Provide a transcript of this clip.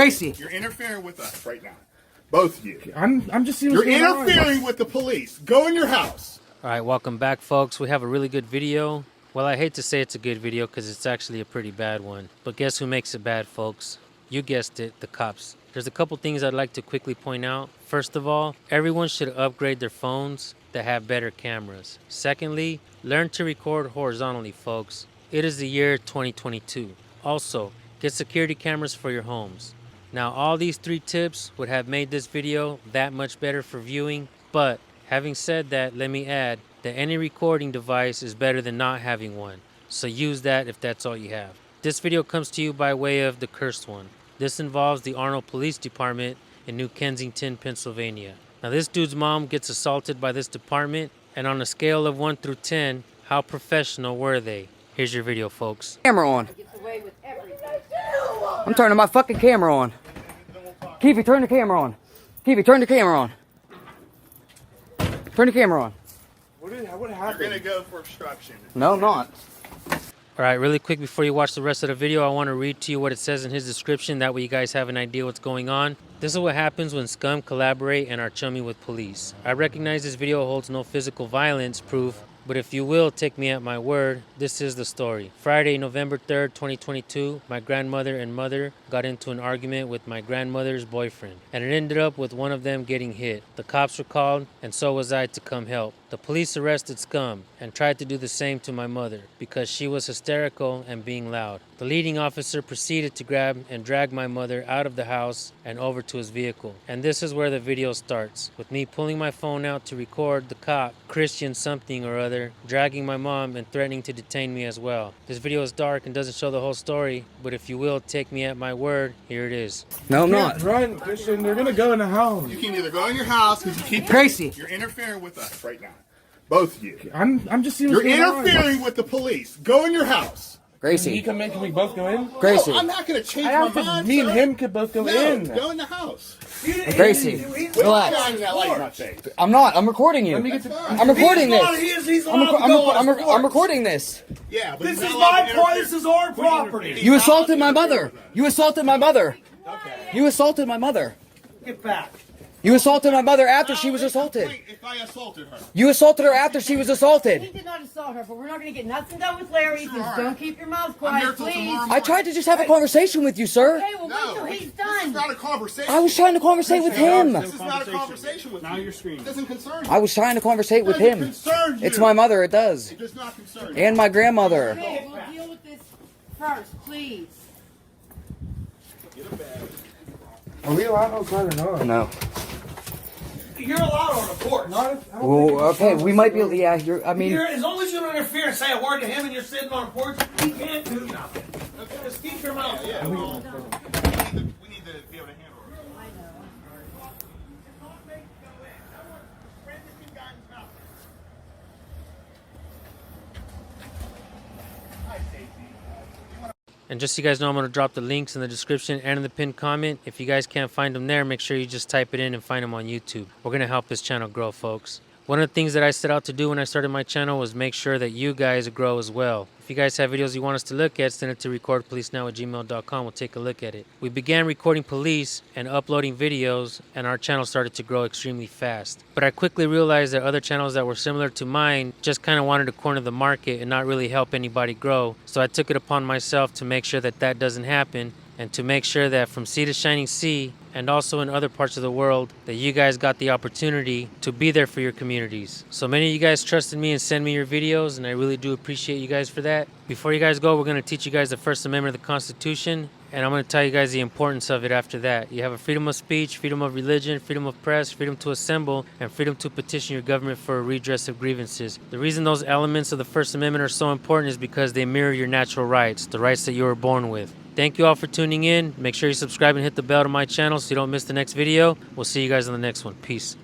Gracie, You're interfering with us right now. Both of you. I'm just seeing You're what's going on. interfering with the police. Go in your house. All right, welcome back, folks. We have a really good video. Well, I hate to say it's a good video because it's actually a pretty bad one. But guess who makes it bad, folks? You guessed it, the cops. There's a couple things I'd like to quickly point out. First of all, everyone should upgrade their phones that have better cameras. Secondly, learn to record horizontally, folks. It is the year 2022. Also, get security cameras for your homes. Now, all these 3 tips would have made this video that much better for viewing, but having said that, let me add that any recording device is better than not having one. So use that if that's all you have. This video comes to you by way of the cursed one. This involves the Arnold Police Department in New Kensington, Pennsylvania. Now, this dude's mom gets assaulted by this department, and on a scale of 1 through 10, how professional were they? Here's your video, folks. camera on. I'm turning my fucking camera on. Keefy, turn the camera on. Keefy, turn the camera on. Turn the camera on. What You're happened? going to go for obstruction. No, I'm not. All right, really quick before you watch the rest of the video, I want to read to you what it says in his description. That way you guys have an idea what's going on. This is what happens when scum collaborate and are chummy with police. I recognize this video holds no physical violence proof, but if you will take me at my word, this is the story. Friday, November 3rd, 2022, my grandmother and mother got into an argument with my grandmother's boyfriend, and it ended up with one of them getting hit. The cops were called, and so was I to come help. The police arrested scum and tried to do the same to my mother because she was hysterical and being loud. The leading officer proceeded to grab and drag my mother out of the house and over to his vehicle. And this is where the video starts, with me pulling my phone out to record the cop, Christian something or other, dragging my mom and threatening to detain me as well. This video is dark and doesn't show the whole story, but if you will take me at my word, here it is. No, I'm not. Run, Christian. They're gonna go in the house. You can either go in your house because you keep... Gracie. You're interfering with us right now. Both of you. I'm just seeing You're what's going on. interfering with the police. Go in your house. Gracie. Can we both go in? Gracie. No, I'm not going to change I my don't think mind. me and sir. him could both go No, in. go in the house. Gracie. Relax. Shining that light in my face. I'm not. I'm recording you. Let me get to. I'm recording this. He's I'm recording this. Yeah, but This you're is not allowed my to place. interfere. This is our property. You assaulted my mother. You assaulted my mother. You assaulted my mother. Get back. You assaulted my mother after she was assaulted. If I assaulted her. You assaulted her after she was He assaulted. did not assault her, but we're not going to get nothing done with Larry. Sure. Just don't keep your mouth I'm here quiet, till please. tomorrow I tried to just have a conversation with you, sir. Okay, well, wait till No, he's this is done. not a conversation. I was trying to conversate with him. This is not a conversation with Now you. you're screaming. It doesn't concern you. I was trying to conversate with him. Concern you. It's my mother, it does. It does not concern you. And my grandmother. Okay, we'll deal with this first, please. Are we allowed outside or not? No. You're allowed on the porch. Well, okay, we might be able to, yeah, I mean, As long as you don't interfere and say a word to him and you're sitting on the porch, he can't do nothing. Okay, just keep your mouth. Yeah, well, we need to be able to handle it. And just so you guys know, I'm going to drop the links in the description and in the pinned comment. If you guys can't find them there, make sure you just type it in and find them on YouTube. We're going to help this channel grow, folks. One of the things that I set out to do when I started my channel was make sure that you guys grow as well. If you guys have videos you want us to look at, send it to recordpolicenow@gmail.com. We'll take a look at it. We began recording police and uploading videos, and our channel started to grow extremely fast. But I quickly realized that other channels that were similar to mine just kind of wanted to corner the market and not really help anybody grow. So I took it upon myself to make sure that that doesn't happen, and to make sure that from sea to shining sea and also in other parts of the world that you guys got the opportunity to be there for your communities. So many of you guys trusted me and send me your videos, and I really do appreciate you guys for that. Before you guys go, we're going to teach you guys the First Amendment of the Constitution, and I'm going to tell you guys the importance of it after that. You have a freedom of speech, freedom of religion, freedom of press, freedom to assemble, and freedom to petition your government for a redress of grievances. The reason those elements of the First Amendment are so important is because they mirror your natural rights, the rights that you were born with. Thank you all for tuning in. Make sure you subscribe and hit the bell to my channel so you don't miss the next video. We'll see you guys on the next one. Peace.